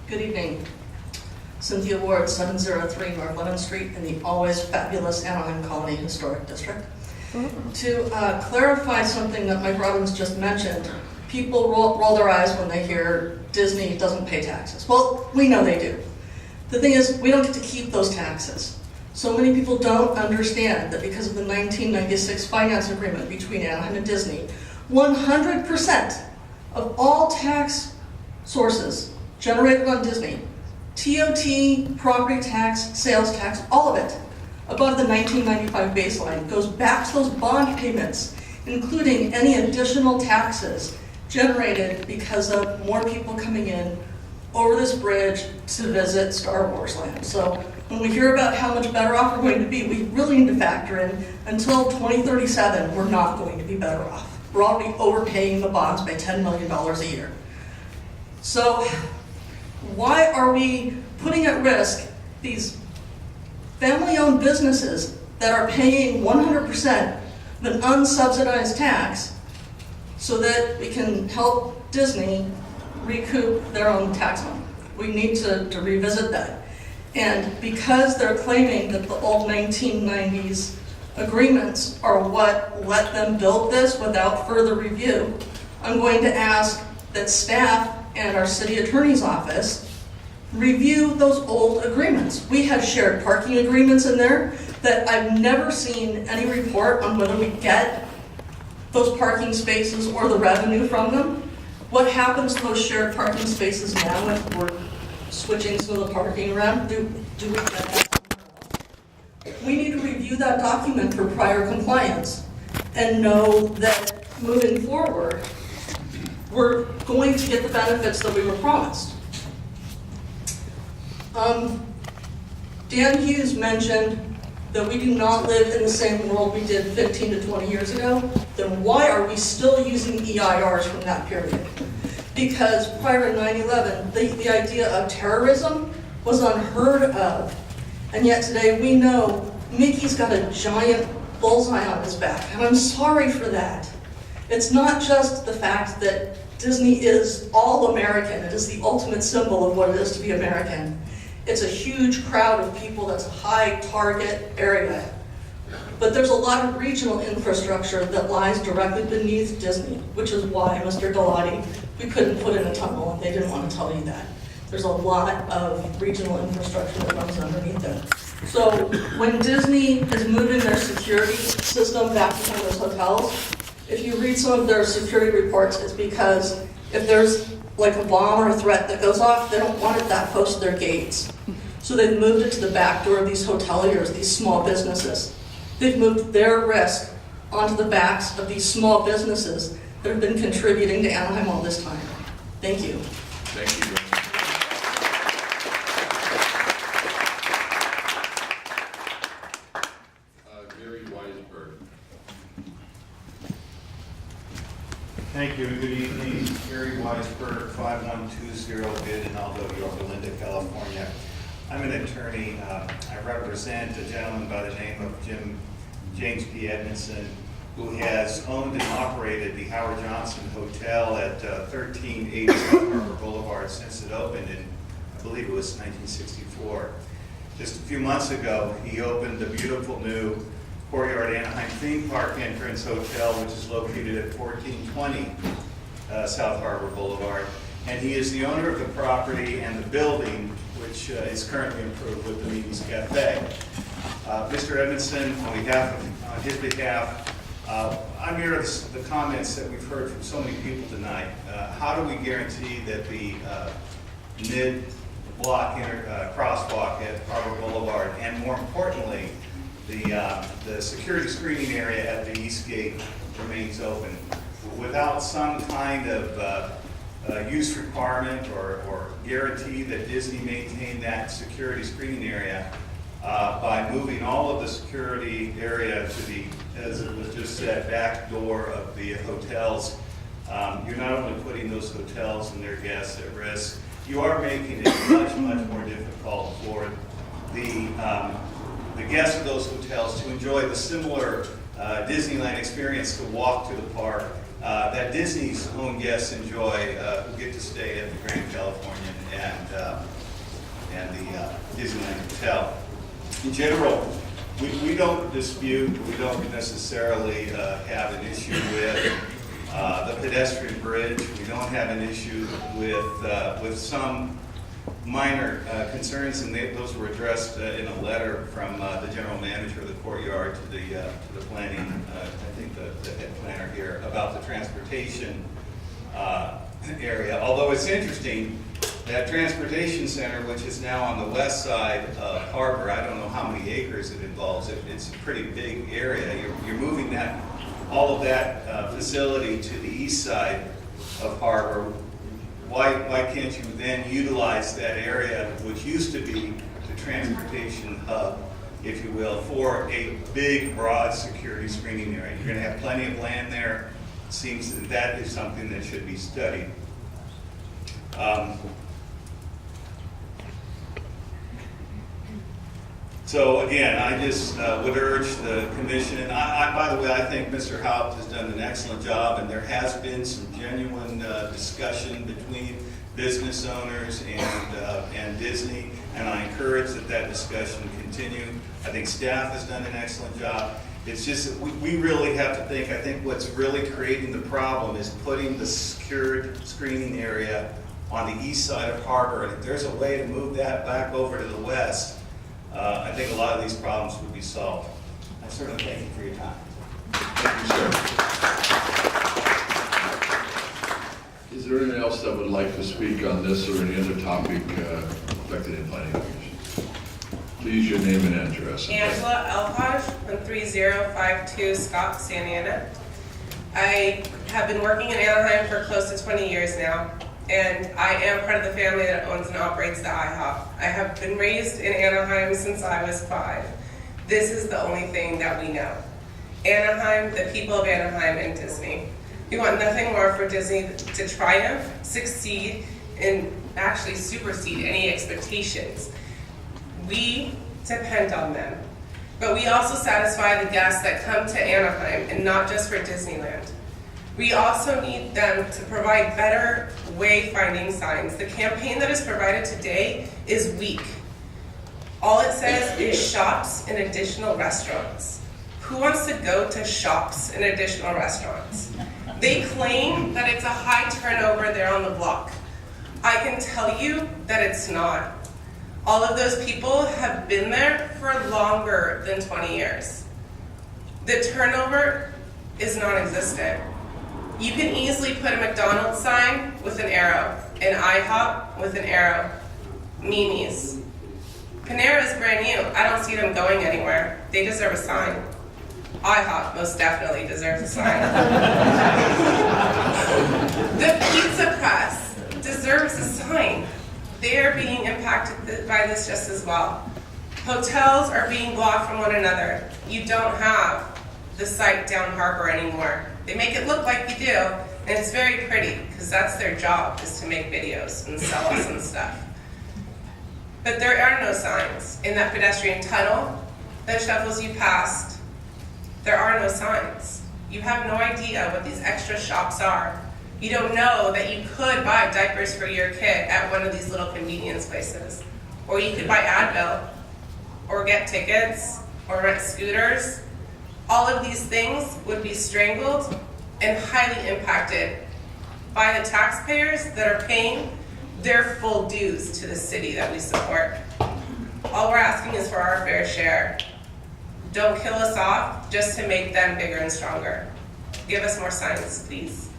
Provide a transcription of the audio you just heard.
Good evening. Cynthia Ward, 703 North Lemon Street in the always fabulous Anaheim Colony Historic District. To clarify something that Mike Robbins just mentioned, people roll their eyes when they hear Disney doesn't pay taxes. Well, we know they do. The thing is, we don't get to keep those taxes. So many people don't understand that because of the 1996 finance agreement between Anaheim and Disney, 100% of all tax sources generated on Disney, TOT, property tax, sales tax, all of it, above the 1995 baseline, goes back to those bond payments, including any additional taxes generated because of more people coming in over this bridge to visit Star Wars Land. So when we hear about how much better off we're going to be, we really need to factor in until 2037, we're not going to be better off. We're already overpaying the bonds by $10 million a year. So why are we putting at risk these family-owned businesses that are paying 100% of an unsubsidized tax so that we can help Disney recoup their own tax money? We need to revisit that. And because they're claiming that the old 1990s agreements are what let them build this without further review, I'm going to ask that staff and our city attorney's office review those old agreements. We have shared parking agreements in there that I've never seen any report on whether we get those parking spaces or the revenue from them. What happens to those shared parking spaces now when we're switching some of the parking around? Do we get that? We need to review that document for prior compliance and know that moving forward, we're going to get the benefits that we were promised. Dan Hughes mentioned that we do not live in the same world we did 15 to 20 years ago. Then why are we still using EIRs from that period? Because prior to 9/11, the idea of terrorism was unheard of. And yet today we know Mickey's got a giant bullseye on his back, and I'm sorry for that. It's not just the fact that Disney is all American. It is the ultimate symbol of what it is to be American. It's a huge crowd of people. That's a high target area. But there's a lot of regional infrastructure that lies directly beneath Disney, which is why, Mr. Galati, we couldn't put in a tunnel, and they didn't want to tell you that. There's a lot of regional infrastructure that runs underneath them. So when Disney is moving their security system back to some of those hotels, if you read some of their security reports, it's because if there's like a bomb or a threat that goes off, they don't want it that close to their gates. So they've moved it to the back door of these hoteliers, these small businesses. They've moved their risk onto the backs of these small businesses that have been contributing to Anaheim all this time. Thank you. Thank you. Gary Weisberg. Thank you, and good evening. Gary Weisberg, 5120 Bid in Aldo, Yorba Linda, California. I'm an attorney. I represent a gentleman by the name of James P. Edmondson, who has owned and operated the Howard Johnson Hotel at 1380 South Harbor Boulevard since it opened in, I believe it was 1964. Just a few months ago, he opened the beautiful new Courtyard Anaheim Theme Park Entrance Hotel, which is located at 1420 South Harbor Boulevard. And he is the owner of the property and the building, which is currently improved with the Meeting's Cafe. Mr. Edmondson, on his behalf, I'm here with the comments that we've heard from so many people tonight. How do we guarantee that the mid-block crosswalk at Harbor Boulevard, and more importantly, the security screening area at the East Gate remains open without some kind of use requirement or guarantee that Disney maintain that security screening area by moving all of the security area to the, as it was just said, back door of the hotels. You're not only putting those hotels and their guests at risk, you are making it much, much more difficult for the guests of those hotels to enjoy the similar Disneyland experience, to walk to the park that Disney's own guests enjoy, who get to stay at the Grand Californian and the Disneyland Hotel. In general, we don't dispute, we don't necessarily have an issue with the pedestrian bridge. We don't have an issue with some minor concerns, and those were addressed in a letter from the general manager of the courtyard to the planning, I think the head planner here, about the transportation area. Although it's interesting, that transportation center, which is now on the west side of Harbor, I don't know how many acres it involves. It's a pretty big area. You're moving all of that facility to the east side of Harbor. Why can't you then utilize that area, which used to be the transportation hub, if you will, for a big, broad security screening area? You're going to have plenty of land there. It seems that is something that should be studied. So again, I just would urge the commission, and by the way, I think Mr. Haupt has done an excellent job, and there has been some genuine discussion between business owners and Disney, and I encourage that discussion continue. I think staff has done an excellent job. It's just that we really have to think, I think what's really creating the problem is putting the secured screening area on the east side of Harbor, and if there's a way to move that back over to the west, I think a lot of these problems would be solved. I certainly thank you for your time. Thank you, sir. Is there anyone else that would like to speak on this or any other topic affected in planning commission? Please, your name and address. Angela Elpage from 3052 Scott, Santa Ana. I have been working in Anaheim for close to 20 years now, and I am part of the family that owns and operates the IHOP. I have been raised in Anaheim since I was 5. This is the only thing that we know. Anaheim, the people of Anaheim, and Disney. We want nothing more for Disney to triumph, succeed, and actually supersede any expectations. We depend on them, but we also satisfy the guests that come to Anaheim, and not just for Disneyland. We also need them to provide better wayfinding signs. The campaign that is provided today is weak. All it says is shops and additional restaurants. Who wants to go to shops and additional restaurants? They claim that it's a high turnover there on the block. I can tell you that it's not. All of those people have been there for longer than 20 years. The turnover is non-existent. You can easily put a McDonald's sign with an arrow, an IHOP with an arrow, Mimi's. Panera is brand new. I don't see them going anywhere. They deserve a sign. IHOP most definitely deserves a sign. The pizza press deserves a sign. They are being impacted by this just as well. Hotels are being blocked from one another. You don't have the site down Harbor anymore. They make it look like you do, and it's very pretty, because that's their job, is to make videos and sell us and stuff. But there are no signs. In that pedestrian tunnel that shuffles you past, there are no signs. You have no idea what these extra shops are. You don't know that you could buy diapers for your kid at one of these little convenience places. Or you could buy Advil, or get tickets, or rent scooters. All of these things would be strangled and highly impacted by the taxpayers that are paying their full dues to the city that we support. All we're asking is for our fair share. Don't kill us off just to make them bigger and stronger. Give us more signs, please.